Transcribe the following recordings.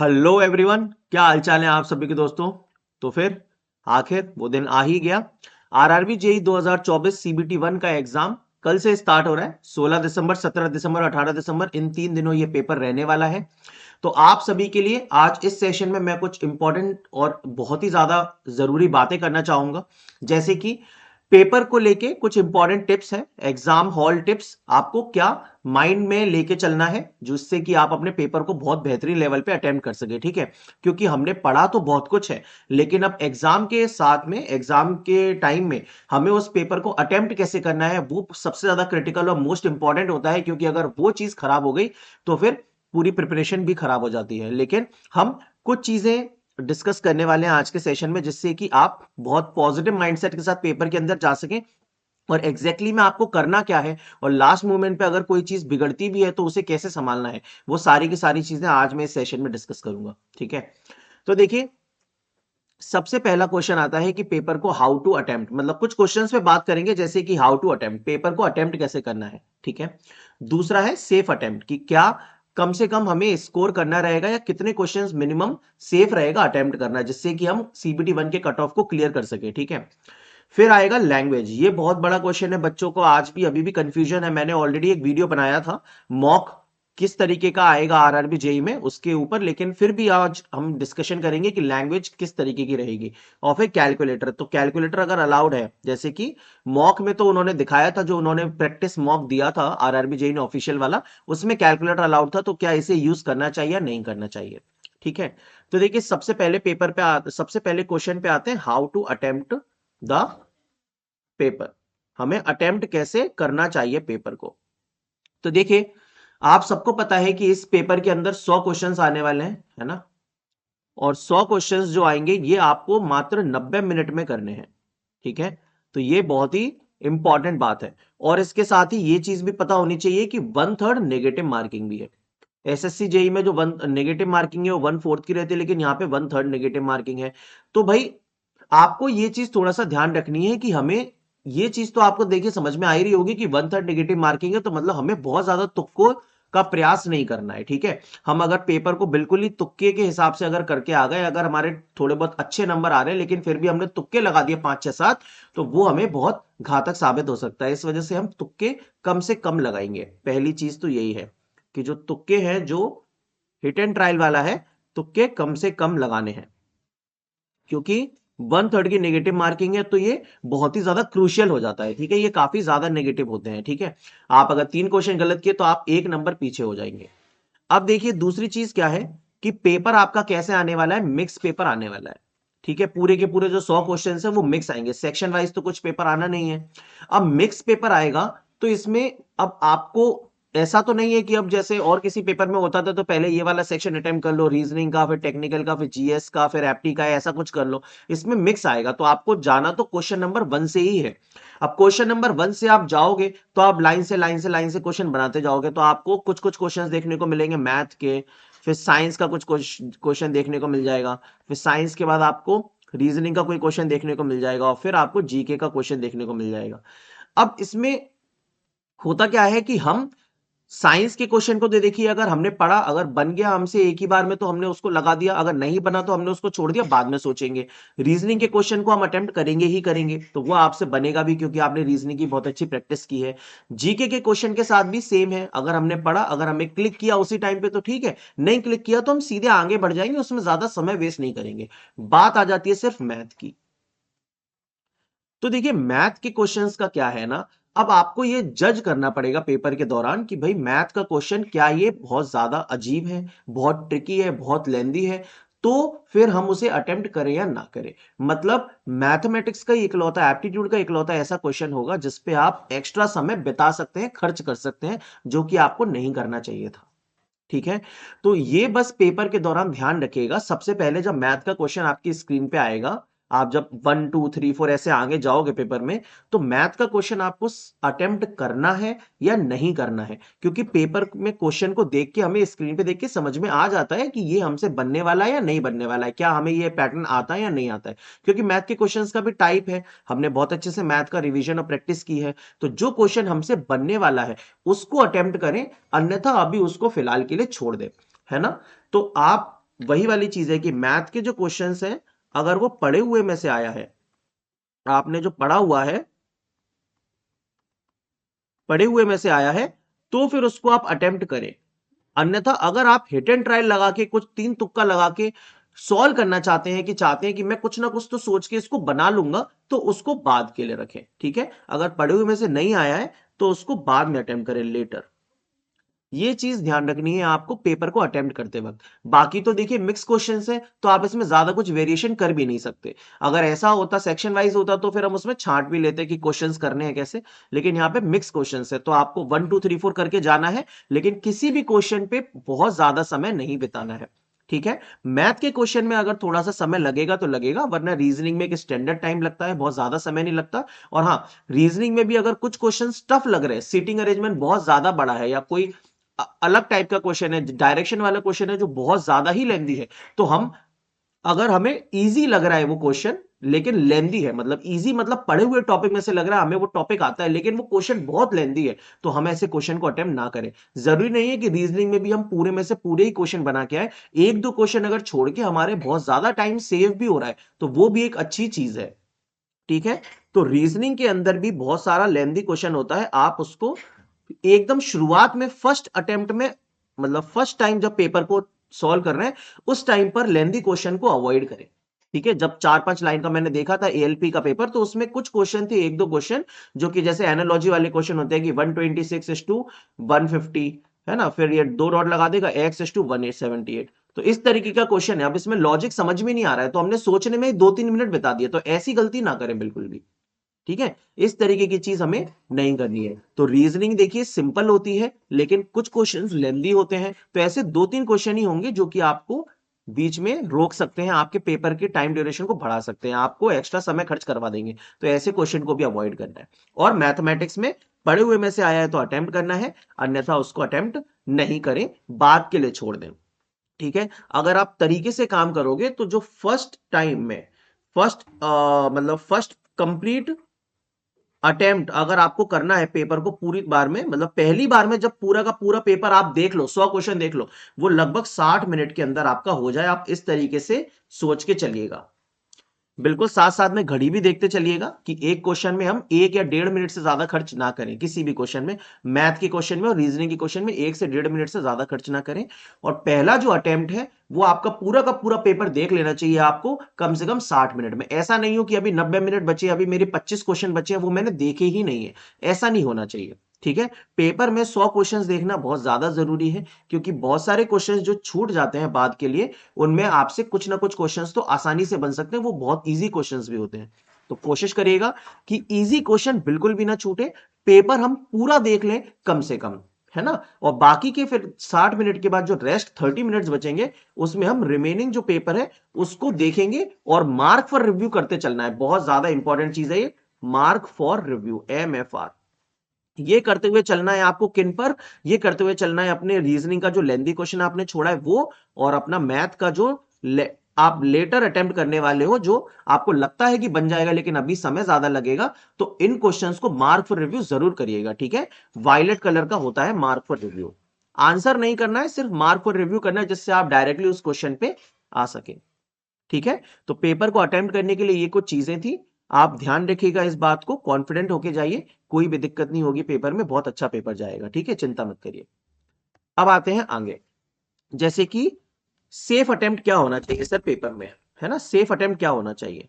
Hello everyone, क्या हालचाल है आप सभी के दोस्तों। तो फिर आखिर वो दिन आ ही गया। आरआरबी जेई 2024 सीबीटी 1 का एग्जाम कल से स्टार्ट हो रहा है। 16 दिसंबर, 17 दिसंबर, 18 दिसंबर, इन 3 दिनों ये पेपर रहने वाला है। तो आप सभी के लिए आज इस सेशन में मैं कुछ इंपॉर्टेंट और बहुत ही ज्यादा जरूरी बातें करना चाहूंगा। जैसे कि पेपर को लेके कुछ इंपॉर्टेंट टिप्स है, एग्जाम हॉल टिप्स आपको क्या माइंड में लेके चलना है जिससे कि आप अपने पेपर को बहुत बेहतरीन लेवल पे अटेम्प्ट कर सके। ठीक है, क्योंकि हमने पढ़ा तो बहुत कुछ है, लेकिन अब एग्जाम के साथ में, एग्जाम के टाइम में हमें उस पेपर को अटेम्प्ट कैसे करना है वो सबसे ज्यादा क्रिटिकल और मोस्ट इंपॉर्टेंट होता है। क्योंकि अगर वो चीज खराब हो गई तो फिर पूरी प्रिपरेशन भी खराब हो जाती है। लेकिन हम कुछ चीजें डिस्कस करने वाले हैं आज के सेशन में जिससे कि आप बहुत पॉजिटिव माइंडसेट के साथ पेपर के अंदर जा सकें और एग्जैक्टली में आपको करना क्या है, और लास्ट मोमेंट पे अगर कोई चीज बिगड़ती भी है तो उसे कैसे संभालना है, वो सारी की सारी चीजें आज मैं इस सेशन में डिस्कस करूंगा। ठीक है, तो देखिए, सबसे पहला क्वेश्चन आता है कि पेपर को हाउ टू अटेम्प्ट, मतलब कुछ क्वेश्चंस पे बात करेंगे जैसे कि हाउ टू अटेम्प्ट, पेपर को अटेम्प्ट कैसे करना है। ठीक है, दूसरा है सेफ अटेम्प्ट, कि क्या कम से कम हमें स्कोर करना रहेगा या कितने क्वेश्चंस मिनिमम सेफ रहेगा अटेम्प्ट करना जिससे कि हम सीबीटी 1 के कट ऑफ को क्लियर कर सके। ठीक है, फिर आएगा लैंग्वेज। ये बहुत बड़ा क्वेश्चन है, बच्चों को आज भी अभी भी कंफ्यूजन है। मैंने ऑलरेडी एक वीडियो बनाया था मॉक किस तरीके का आएगा आरआरबी जेई में उसके ऊपर, लेकिन फिर भी आज हम डिस्कशन करेंगे कि लैंग्वेज किस तरीके की रहेगी। और फिर कैलकुलेटर, तो कैलकुलेटर अगर अलाउड है, जैसे कि मॉक में तो उन्होंने दिखाया था, जो उन्होंने प्रैक्टिस मॉक दिया था आरआरबी जेई ने ऑफिशियल वाला, उसमें कैलकुलेटर अलाउड था। तो क्या इसे यूज करना चाहिए या नहीं करना चाहिए। ठीक है, तो देखिए, सबसे पहले क्वेश्चन पे आते हैं, how to attempt the paper, हमें अटेम्प्ट कैसे करना चाहिए पेपर को। तो देखिए, आप सबको पता है कि इस पेपर के अंदर 100 क्वेश्चंस आने वाले हैं, है ना। और 100 क्वेश्चंस जो आएंगे ये आपको मात्र 90 मिनट में करने हैं। ठीक है, तो ये बहुत ही इंपॉर्टेंट बात है। और इसके साथ ही ये चीज भी पता होनी चाहिए कि 1/3 नेगेटिव मार्किंग भी है। एसएससी जेई में जो वन नेगेटिव मार्किंग है वो 1/4 की रहती है, लेकिन यहाँ पे 1/3 नेगेटिव मार्किंग है। तो भाई, आपको ये चीज थोड़ा सा ध्यान रखनी है कि हमें, ये चीज तो आपको देखिए समझ में आ ही रही होगी कि 1/3 नेगेटिव मार्किंग है, तो मतलब हमें बहुत ज्यादा तुक्कों का प्रयास नहीं करना है। ठीक है, हम अगर पेपर को बिल्कुल ही तुक्के के हिसाब से अगर करके आ गए, अगर हमारे थोड़े बहुत अच्छे नंबर आ रहे हैं लेकिन फिर भी हमने तुक्के लगा दिए 5 6 7, तो वो हमें बहुत घातक साबित हो सकता है। इस वजह से हम तुक्के कम से कम लगाएंगे। पहली चीज तो यही है कि जो तुक्के हैं, जो हिट एंड ट्रायल वाला है, तुक्के कम से कम लगाने हैं। क्योंकि 1/3 की नेगेटिव मार्किंग है तो ये बहुत ही ज्यादा क्रूशियल हो जाता है। ठीक है, ये काफी ज्यादा नेगेटिव होते हैं। ठीक है, आप अगर 3 क्वेश्चन गलत किए तो आप 1 नंबर पीछे हो जाएंगे। अब देखिए, दूसरी चीज क्या है कि पेपर आपका कैसे आने वाला है, मिक्स पेपर आने वाला है। ठीक है, पूरे के पूरे जो 100 क्वेश्चन है वो मिक्स आएंगे, सेक्शन वाइज तो कुछ पेपर आना नहीं है। अब मिक्स पेपर आएगा तो इसमें अब आपको, ऐसा तो नहीं है कि अब जैसे और किसी पेपर में होता था तो पहले ये वाला सेक्शन अटेम्प्ट कर लो, रीजनिंग का, फिर टेक्निकल का, फिर जीएस का, फिर एप्टी का, ऐसा कुछ कर लो। इसमें मिक्स आएगा तो आपको जाना तो क्वेश्चन नंबर 1 से ही है। अब क्वेश्चन नंबर 1 से आप जाओगे तो आप लाइन से क्वेश्चन बनाते जाओगे, तो आपको कुछ कुछ क्वेश्चन देखने को मिलेंगे मैथ के, फिर साइंस का कुछ क्वेश्चन देखने को मिल जाएगा, फिर साइंस के बाद आपको रीजनिंग का कोई क्वेश्चन देखने को मिल जाएगा, और फिर आपको जीके का क्वेश्चन देखने को मिल जाएगा। अब इसमें होता क्या है कि हम साइंस के क्वेश्चन को दे देखिए, अगर हमने पढ़ा, अगर बन गया हमसे एक ही बार में तो हमने उसको लगा दिया, अगर नहीं बना तो हमने उसको छोड़ दिया, बाद में सोचेंगे। रीजनिंग के क्वेश्चन को हम अटेम्प्ट करेंगे ही करेंगे, तो वो आपसे बनेगा भी क्योंकि आपने रीजनिंग की बहुत अच्छी प्रैक्टिस की है। जीके के क्वेश्चन के साथ भी सेम है, अगर हमने पढ़ा, अगर हमें क्लिक किया उसी टाइम पे तो ठीक है, नहीं क्लिक किया तो हम सीधे आगे बढ़ जाएंगे, उसमें ज्यादा समय वेस्ट नहीं करेंगे। बात आ जाती है सिर्फ मैथ की। तो देखिए, मैथ के क्वेश्चंस का क्या है ना, अब आपको ये जज करना पड़ेगा पेपर के दौरान कि भाई मैथ का क्वेश्चन क्या ये बहुत ज्यादा अजीब है, बहुत ट्रिकी है, बहुत लेंदी है, तो फिर हम उसे अटेम्प्ट करें या ना करें। मतलब मैथमेटिक्स का इकलौता, एप्टीट्यूड का इकलौता ऐसा क्वेश्चन होगा जिसपे आप एक्स्ट्रा समय बिता सकते हैं, खर्च कर सकते हैं, जो कि आपको नहीं करना चाहिए था। ठीक है, तो ये बस पेपर के दौरान ध्यान रखिएगा। सबसे पहले जब मैथ का क्वेश्चन आपकी स्क्रीन पे आएगा, आप जब 1 2 3 4 ऐसे आगे जाओगे पेपर में, तो मैथ का क्वेश्चन आपको अटेम्प्ट करना है या नहीं करना है। क्योंकि पेपर में क्वेश्चन को देख के, हमें स्क्रीन पे देख के समझ में आ जाता है कि ये हमसे बनने वाला है या नहीं बनने वाला है, क्या हमें ये पैटर्न आता है या नहीं आता है। क्योंकि मैथ के क्वेश्चन का भी टाइप है, हमने बहुत अच्छे से मैथ का रिविजन और प्रैक्टिस की है, तो जो क्वेश्चन हमसे बनने वाला है उसको अटेम्प्ट करें, अन्यथा अभी उसको फिलहाल के लिए छोड़ दे, है ना। तो आप वही वाली चीज है कि मैथ के जो क्वेश्चंस हैं, अगर वो पढ़े हुए में से आया है, आपने जो पढ़ा हुआ है, पढ़े हुए में से आया है, तो फिर उसको आप अटेम्प्ट करें। अन्यथा अगर आप हिट एंड ट्रायल लगा के, कुछ तीन तुक्का लगा के सॉल्व करना चाहते हैं कि मैं कुछ ना कुछ तो सोच के इसको बना लूंगा, तो उसको बाद के लिए रखें। ठीक है, अगर पढ़े हुए में से नहीं आया है तो उसको बाद में अटेम्प्ट करें, लेटर। ये चीज ध्यान रखनी है आपको पेपर को अटेम्प्ट करते वक्त। बाकी तो देखिए मिक्स क्वेश्चंस है, तो आप इसमें ज्यादा कुछ वेरिएशन कर भी नहीं सकते। अगर ऐसा होता, सेक्शन वाइज होता, तो फिर हम उसमें छांट भी लेते कि क्वेश्चंस करने हैं कैसे। लेकिन यहाँ पे मिक्स क्वेश्चंस है, तो आपको 1 2 3 4 करके जाना है, लेकिन किसी भी क्वेश्चन पे बहुत ज्यादा समय नहीं बिताना है। ठीक है, मैथ के क्वेश्चन में अगर थोड़ा सा समय लगेगा तो लगेगा, वरना रीजनिंग में एक स्टैंडर्ड टाइम लगता है, बहुत ज्यादा समय नहीं लगता। और हाँ, रीजनिंग में भी अगर कुछ क्वेश्चन टफ लग रहे हैं, सीटिंग अरेंजमेंट बहुत ज्यादा बड़ा है, या कोई अलग टाइप का क्वेश्चन है, डायरेक्शन वाला क्वेश्चन है जो बहुत ज्यादा ही लेंदी है, तो हम, अगर हमें इजी लग रहा है वो क्वेश्चन लेकिन लेंदी है, मतलब इजी मतलब पढ़े हुए टॉपिक में से लग रहा है, हमें वो टॉपिक आता है लेकिन वो क्वेश्चन बहुत लेंदी है, तो हम ऐसे क्वेश्चन को अटेम्प्ट ना करें। जरूरी नहीं है कि रीजनिंग में भी हम पूरे में से पूरे ही क्वेश्चन बना के आए। एक दो क्वेश्चन अगर छोड़ के हमारे बहुत ज्यादा टाइम सेव भी हो रहा है, तो वो भी एक अच्छी चीज है। ठीक है, तो रीजनिंग के अंदर भी बहुत सारा लेंदी क्वेश्चन होता है, आप उसको एकदम शुरुआत में फर्स्ट अटेम्प्ट में, मतलब फर्स्ट टाइम जब पेपर को सॉल्व कर रहे हैं, उस टाइम पर लेंदी क्वेश्चन को अवॉइड करें। ठीक है, जब 4 5 लाइन का मैंने देखा था एएलपी का पेपर, तो उसमें कुछ क्वेश्चन थे, एक दो क्वेश्चन जो कि जैसे एनालॉजी वाले क्वेश्चन होते हैं कि 126 इज टू 150, है ना, फिर ये दो डॉट लगा देगा, एक्स इज टू 1878। तो इस तरीके का क्वेश्चन है। अब इसमें लॉजिक समझ में नहीं आ रहा है, तो हमने सोचने में 2 3 मिनट बिता दिए, तो ऐसी गलती ना करें बिल्कुल भी। ठीक है, इस तरीके की चीज हमें नहीं करनी है। तो रीजनिंग देखिए सिंपल होती है, लेकिन कुछ क्वेश्चंस लेंदी होते हैं, तो ऐसे 2 3 क्वेश्चन ही होंगे जो कि आपको बीच में रोक सकते हैं, आपके पेपर के टाइम ड्यूरेशन को बढ़ा सकते हैं, आपको एक्स्ट्रा समय खर्च करवा देंगे। तो ऐसे क्वेश्चन को भी अवॉइड करना है। और मैथमेटिक्स में पढ़े हुए में से आया है तो अटेम्प्ट करना है, अन्यथा उसको अटेम्प्ट नहीं करें, बाद के लिए छोड़ दें। ठीक है, अगर आप तरीके से काम करोगे तो जो फर्स्ट टाइम में, फर्स्ट मतलब फर्स्ट कंप्लीट अटेम्प्ट अगर आपको करना है पेपर को पूरी बार में, मतलब पहली बार में जब पूरा का पूरा पेपर आप देख लो, 100 क्वेश्चन देख लो, वो लगभग 60 मिनट के अंदर आपका हो जाए। आप इस तरीके से सोच के चलिएगा। बिल्कुल साथ साथ में घड़ी भी देखते चलिएगा कि एक क्वेश्चन में हम 1 या 1.5 मिनट से ज्यादा खर्च ना करें, किसी भी क्वेश्चन में, मैथ के क्वेश्चन में और रीजनिंग के क्वेश्चन में 1 से 1.5 मिनट से ज्यादा खर्च ना करें। और पहला जो अटेम्प्ट है वो आपका पूरा का पूरा पेपर देख लेना चाहिए आपको कम से कम 60 मिनट में। ऐसा नहीं हो कि अभी 90 मिनट बचे, अभी मेरे 25 क्वेश्चन बचे हैं वो मैंने देखे ही नहीं है, ऐसा नहीं होना चाहिए। ठीक है, पेपर में 100 क्वेश्चंस देखना बहुत ज्यादा जरूरी है, क्योंकि बहुत सारे क्वेश्चंस जो छूट जाते हैं बाद के लिए, उनमें आपसे कुछ ना कुछ क्वेश्चंस तो आसानी से बन सकते हैं, वो बहुत इजी क्वेश्चंस भी होते हैं। तो कोशिश करिएगा कि इजी क्वेश्चन बिल्कुल भी ना छूटे, पेपर हम पूरा देख लें कम से कम, है ना। और बाकी के फिर 60 मिनट के बाद जो रेस्ट 30 मिनट्स बचेंगे, उसमें हम रिमेनिंग जो पेपर है उसको देखेंगे, और मार्क फॉर रिव्यू करते चलना है। बहुत ज्यादा इंपॉर्टेंट चीज है ये, मार्क फॉर रिव्यू, MFR। ये करते हुए चलना है आपको, किन पर, ये करते हुए चलना है अपने रीजनिंग का जो लेंदी क्वेश्चन आपने छोड़ा है वो, और अपना मैथ का जो आप लेटर अटेम्प्ट करने वाले हो, जो आपको लगता है कि बन जाएगा लेकिन अभी समय ज्यादा लगेगा, तो इन क्वेश्चंस को मार्क फॉर रिव्यू जरूर करिएगा। ठीक है, वायलेट कलर का होता है मार्क फॉर रिव्यू। आंसर नहीं करना है, सिर्फ मार्क फॉर रिव्यू करना है, जिससे आप डायरेक्टली उस क्वेश्चन पे आ सके। ठीक है, तो पेपर को अटेम्प्ट करने के लिए ये कुछ चीजें थी। आप ध्यान रखिएगा इस बात को, कॉन्फिडेंट होके जाइए, कोई भी दिक्कत नहीं होगी पेपर में, बहुत अच्छा पेपर जाएगा। ठीक है, चिंता मत करिए। अब आते हैं आगे, जैसे कि सेफ अटेम्प्ट क्या होना चाहिए सर पेपर में, है ना, सेफ अटेम्प्ट क्या होना चाहिए।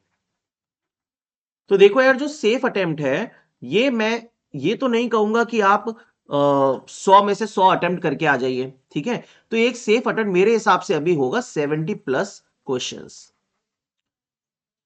तो देखो यार, जो सेफ अटेम्प्ट है, ये मैं ये तो नहीं कहूंगा कि आप 100 में से 100 अटेम्प्ट करके आ जाइए। ठीक है, तो एक सेफ अटेम्प्ट मेरे हिसाब से अभी होगा 70+ क्वेश्चंस।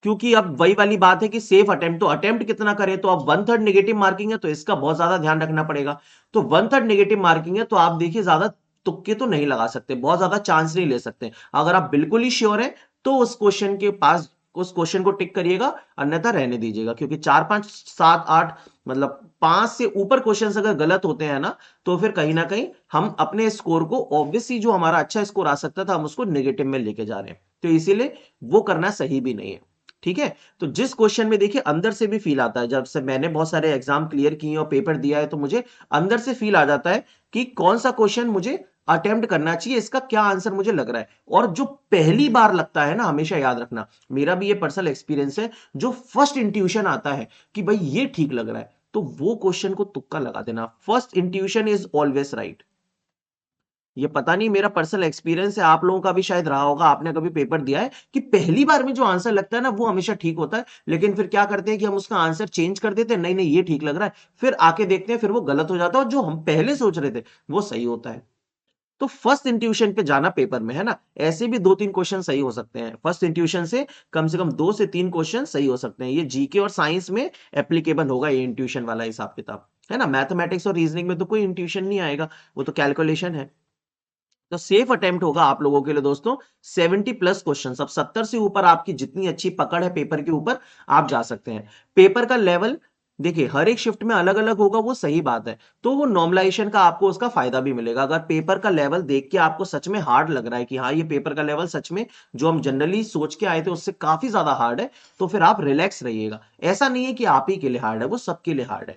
क्योंकि अब वही वाली बात है कि सेफ अटेम्प्ट, तो अटेम्प्ट कितना करें, तो अब 1/3 नेगेटिव मार्किंग है, तो इसका बहुत ज्यादा ध्यान रखना पड़ेगा। तो 1/3 नेगेटिव मार्किंग है, तो आप देखिए ज्यादा तुक्के तो नहीं लगा सकते, बहुत ज्यादा चांस नहीं ले सकते। अगर आप बिल्कुल ही श्योर है तो उस क्वेश्चन के पास उस क्वेश्चन को टिक करिएगा, अन्यथा रहने दीजिएगा। क्योंकि 4 5 7 8 मतलब 5 से ऊपर क्वेश्चन अगर गलत होते हैं ना, तो फिर कहीं ना कहीं हम अपने स्कोर को, ऑब्वियसली जो हमारा अच्छा स्कोर आ सकता था, हम उसको नेगेटिव में लेके जा रहे हैं, तो इसीलिए वो करना सही भी नहीं है। ठीक है, तो जिस क्वेश्चन में देखिए अंदर से भी फील आता है, जब से मैंने बहुत सारे एग्जाम क्लियर किए और पेपर दिया है, तो मुझे अंदर से फील आ जाता है कि कौन सा क्वेश्चन मुझे अटेम्प्ट करना चाहिए, इसका क्या आंसर मुझे लग रहा है। और जो पहली बार लगता है ना, हमेशा याद रखना, मेरा भी ये पर्सनल एक्सपीरियंस है, जो फर्स्ट इंट्यूशन आता है कि भाई ये ठीक लग रहा है, तो वो क्वेश्चन को तुक्का लगा देना। First intuition is always right. ये पता नहीं, मेरा पर्सनल एक्सपीरियंस है, आप लोगों का भी शायद रहा होगा, आपने कभी पेपर दिया है कि पहली बार में जो आंसर लगता है ना वो हमेशा ठीक होता है, लेकिन फिर क्या करते हैं कि हम उसका आंसर चेंज कर देते हैं, नहीं नहीं ये ठीक लग रहा है, फिर आके देखते हैं फिर वो गलत हो जाता है, और जो हम पहले सोच रहे थे वो सही होता है। तो फर्स्ट इंट्यूशन पे जाना पेपर में, है ना। ऐसे भी 2-3 क्वेश्चन सही हो सकते हैं फर्स्ट इंट्यूशन से कम 2 से 3 क्वेश्चन सही हो सकते हैं। ये जीके और साइंस में एप्लीकेबल होगा ये इंट्यूशन वाला हिसाब किताब, है ना। मैथमेटिक्स और रीजनिंग में तो कोई इंट्यूशन नहीं आएगा, वो तो कैलकुलेशन है। तो सेफ अटेम्प्ट होगा आप लोगों के लिए दोस्तों 70 प्लस क्वेश्चन। अब 70 से ऊपर आपकी जितनी अच्छी पकड़ है पेपर के ऊपर, आप जा सकते हैं। पेपर का लेवल देखिए हर एक शिफ्ट में अलग अलग होगा, वो सही बात है, तो वो नॉर्मलाइजेशन का आपको उसका फायदा भी मिलेगा। अगर पेपर का लेवल देख के आपको सच में हार्ड लग रहा है कि हाँ ये पेपर का लेवल सच में जो हम जनरली सोच के आए थे उससे काफी ज्यादा हार्ड है, तो फिर आप रिलैक्स रहिएगा। ऐसा नहीं है कि आप ही के लिए हार्ड है, वो सबके लिए हार्ड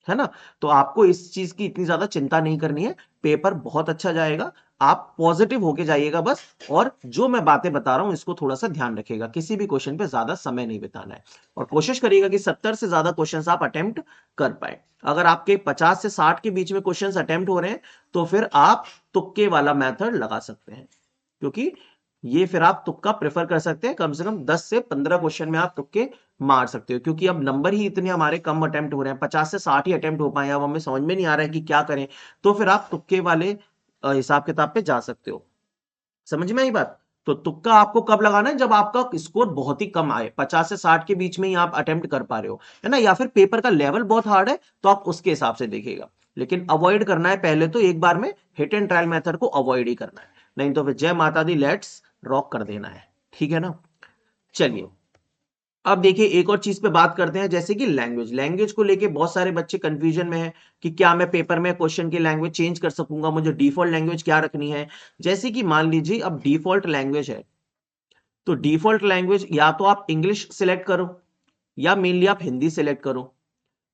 है ना। तो आपको इस चीज की इतनी ज्यादा चिंता नहीं करनी है, पेपर बहुत अच्छा जाएगा, आप पॉजिटिव होके जाइएगा बस। और जो मैं बातें बता रहा हूं इसको थोड़ा सा ध्यान रखिएगा, किसी भी क्वेश्चन पे ज्यादा समय नहीं बिताना है, और कोशिश करिएगा कि 70 से ज्यादा क्वेश्चंस आप अटेम्प्ट कर पाए। अगर आपके 50 से 60 के बीच में क्वेश्चंस अटेम्प्ट हो रहे हैं तो फिर आप तुक्के वाला मेथड लगा सकते हैं, क्योंकि ये फिर आप तुक्का प्रेफर कर सकते हैं। कम से कम 10 से 15 क्वेश्चन में आप तुक्के मार सकते हो, क्योंकि अब नंबर ही इतने हमारे कम अटेम्प्ट हो रहे हैं, 50 से 60 ही अटेम्प्ट हो पाए, अब हमें समझ में नहीं आ रहा है कि क्या करें, तो फिर आप तुक्के वाले हिसाब किताब पे जा सकते हो। समझ में आई बात। तो तुक्का आपको कब लगाना है, जब आपका स्कोर बहुत ही कम आए, 50 से 60 के बीच में ही आप अटेम्प्ट कर पा रहे हो, है ना, या फिर पेपर का लेवल बहुत हार्ड है तो आप उसके हिसाब से देखिएगा। लेकिन अवॉइड करना है पहले तो एक बार में हिट एंड ट्रायल मेथड को अवॉइड ही करना है, नहीं तो फिर जय माता दी लेट्स रॉक कर देना है, ठीक है ना। चलिए अब देखिए एक और चीज पे बात करते हैं, जैसे कि लैंग्वेज। लैंग्वेज को लेके बहुत सारे बच्चे कंफ्यूजन में हैं कि क्या मैं पेपर में क्वेश्चन की लैंग्वेज चेंज कर सकूंगा, मुझे डिफॉल्ट लैंग्वेज क्या रखनी है। जैसे कि मान लीजिए अब डिफॉल्ट लैंग्वेज है, तो डिफॉल्ट लैंग्वेज या तो आप इंग्लिश सिलेक्ट करो या मेनली आप हिंदी सिलेक्ट करो।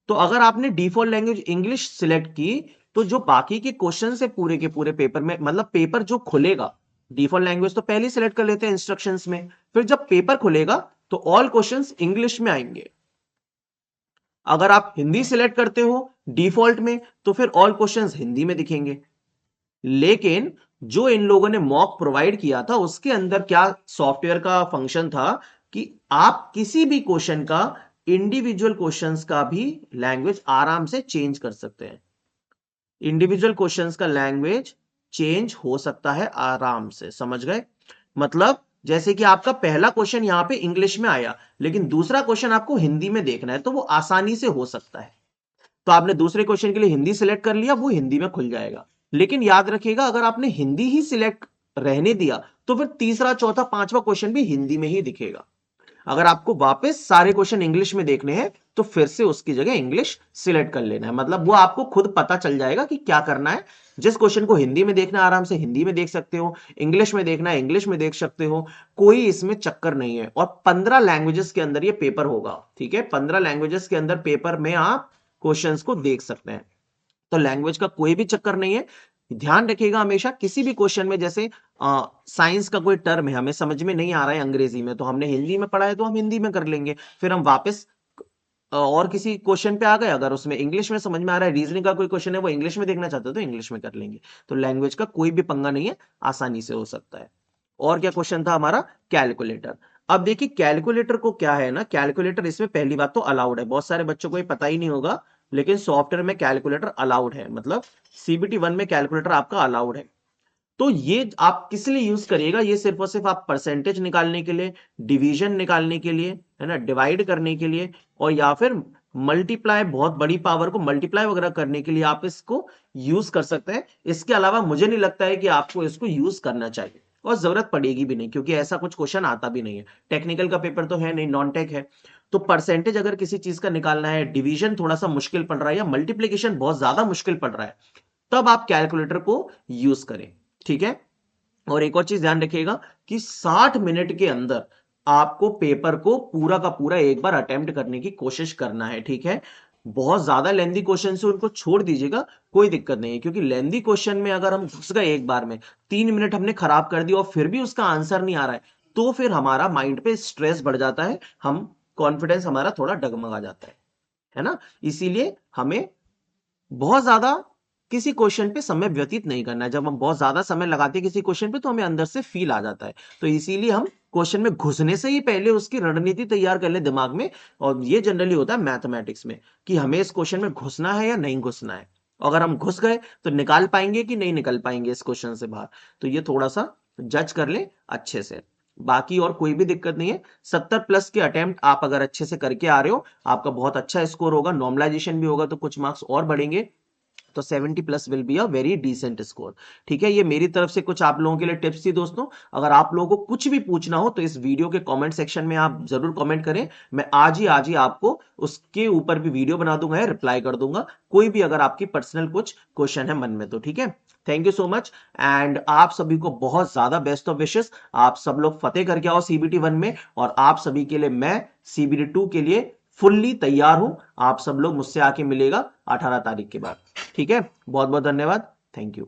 तो अगर आपने डिफॉल्ट लैंग्वेज इंग्लिश सिलेक्ट की, तो जो बाकी के क्वेश्चन है पूरे के पूरे पेपर में, मतलब पेपर जो खुलेगा, डिफॉल्ट लैंग्वेज तो पहले ही सिलेक्ट कर लेते हैं इंस्ट्रक्शंस में, फिर जब पेपर खुलेगा तो ऑल क्वेश्चंस इंग्लिश में आएंगे। अगर आप हिंदी सिलेक्ट करते हो डिफॉल्ट में, तो फिर ऑल क्वेश्चंस हिंदी में दिखेंगे। लेकिन जो इन लोगों ने मॉक प्रोवाइड किया था उसके अंदर क्या सॉफ्टवेयर का फंक्शन था कि आप किसी भी क्वेश्चन का, इंडिविजुअल क्वेश्चंस का भी लैंग्वेज आराम से चेंज कर सकते हैं। इंडिविजुअल क्वेश्चंस का लैंग्वेज चेंज हो सकता है आराम से, समझ गए। मतलब जैसे कि आपका पहला क्वेश्चन यहां पे इंग्लिश में आया, लेकिन दूसरा क्वेश्चन आपको हिंदी में देखना है, तो वो आसानी से हो सकता है। तो आपने दूसरे क्वेश्चन के लिए हिंदी सिलेक्ट कर लिया, वो हिंदी में खुल जाएगा। लेकिन याद रखिएगा अगर आपने हिंदी ही सिलेक्ट रहने दिया तो फिर तीसरा चौथा पांचवा क्वेश्चन भी हिंदी में ही दिखेगा। अगर आपको वापस सारे क्वेश्चन इंग्लिश में देखने हैं तो फिर से उसकी जगह इंग्लिश सिलेक्ट कर लेना है, मतलब वो आपको खुद पता चल जाएगा कि क्या करना है। जिस क्वेश्चन को हिंदी में देखना है आराम से हिंदी में देख सकते हो, इंग्लिश में देखना है इंग्लिश में देख सकते हो, कोई इसमें चक्कर नहीं है। और 15 लैंग्वेजेस के अंदर ये पेपर होगा, ठीक है, 15 लैंग्वेजेस के अंदर पेपर में आप क्वेश्चंस को देख सकते हैं, तो लैंग्वेज का कोई भी चक्कर नहीं है। ध्यान रखिएगा हमेशा किसी भी क्वेश्चन में, जैसे साइंस का कोई टर्म है हमें समझ में नहीं आ रहा है अंग्रेजी में, तो हमने हिंदी में पढ़ा है तो हम हिंदी में कर लेंगे, फिर हम वापस और किसी क्वेश्चन पे आ गए, अगर उसमें इंग्लिश में समझ में आ रहा है, रीजनिंग का कोई क्वेश्चन है वो इंग्लिश में देखना चाहते हो तो इंग्लिश में कर लेंगे। तो लैंग्वेज का कोई भी पंगा नहीं है, आसानी से हो सकता है। और क्या क्वेश्चन था हमारा, कैलकुलेटर। अब देखिए कैलकुलेटर को क्या है ना, कैलकुलेटर इसमें पहली बात तो अलाउड है, बहुत सारे बच्चों को ये पता ही नहीं होगा, लेकिन सॉफ्टवेयर में कैलकुलेटर अलाउड है, मतलब सीबीटी 1 में कैलकुलेटर आपका अलाउड है। तो ये आप किस लिए यूज करिएगा, ये सिर्फ और सिर्फ आप परसेंटेज निकालने के लिए, डिवीजन निकालने के लिए, है ना, डिवाइड करने के लिए, और या फिर मल्टीप्लाई, बहुत बड़ी पावर को मल्टीप्लाई वगैरह करने के लिए आप इसको यूज कर सकते हैं। इसके अलावा मुझे नहीं लगता है कि आपको इसको यूज करना चाहिए, और जरूरत पड़ेगी भी नहीं, क्योंकि ऐसा कुछ क्वेश्चन आता भी नहीं है, टेक्निकल का पेपर तो है नहीं, नॉन टेक है। तो परसेंटेज अगर किसी चीज का निकालना है, डिवीजन थोड़ा सा मुश्किल पड़ रहा है, या मल्टीप्लीकेशन बहुत ज्यादा मुश्किल पड़ रहा है, तब आप कैलकुलेटर को यूज करें, ठीक है। और एक और चीज ध्यान रखिएगा कि 60 मिनट के अंदर आपको पेपर को पूरा का पूरा एक बार अटेम्प्ट करने की कोशिश करना है, ठीक है। बहुत ज्यादा लेंदी क्वेश्चन से उनको छोड़ दीजिएगा, कोई दिक्कत नहीं है, क्योंकि लेंदी क्वेश्चन में अगर हम घुस गए एक बार में, 3 मिनट हमने खराब कर दिया और फिर भी उसका आंसर नहीं आ रहा है, तो फिर हमारा माइंड पे स्ट्रेस बढ़ जाता है, हम कॉन्फिडेंस हमारा थोड़ा डगमगा जाता है ना। इसीलिए हमें बहुत ज्यादा किसी क्वेश्चन पे समय व्यतीत नहीं करना है। जब हम बहुत ज्यादा समय लगाते हैं किसी क्वेश्चन पे तो हमें अंदर से फील आ जाता है, तो इसीलिए हम क्वेश्चन में घुसने से ही पहले उसकी रणनीति तैयार कर ले दिमाग में। और ये जनरली होता है मैथमेटिक्स में कि हमें इस क्वेश्चन में घुसना है या नहीं घुसना है। अगर हम घुस गए तो निकाल पाएंगे कि नहीं निकल पाएंगे इस क्वेश्चन से बाहर, तो ये थोड़ा सा जज कर ले अच्छे से। बाकी और कोई भी दिक्कत नहीं है। 70+ के अटेम्प्ट आप अगर अच्छे से करके आ रहे हो, आपका बहुत अच्छा स्कोर होगा, नॉर्मलाइजेशन भी होगा तो कुछ मार्क्स और बढ़ेंगे, तो 70+ will be a very decent score. ठीक है, ये मेरी तरफ से कुछ आप लोगों के लिए टिप्स थी दोस्तों। अगर आप लोगों को कुछ भी पूछना हो तो इस वीडियो के कमेंट सेक्शन में आप जरूर कमेंट करें, मैं आज ही आपको उसके ऊपर भी वीडियो बना दूंगा, रिप्लाई कर दूंगा, कोई भी अगर आपकी पर्सनल कुछ क्वेश्चन है मन में तो। ठीक है, thank you so much, and आप सभी को बहुत ज्यादा बेस्ट ऑफ विशेस। आप सब लोग फतेह करके आओ सीबीटी 1 में, और आप सभी के लिए मैं सीबीटी 2 के लिए फुल्ली तैयार हूं। आप सब लोग मुझसे आके मिलेगा 18 तारीख के बाद। ठीक है, बहुत बहुत धन्यवाद, थैंक यू।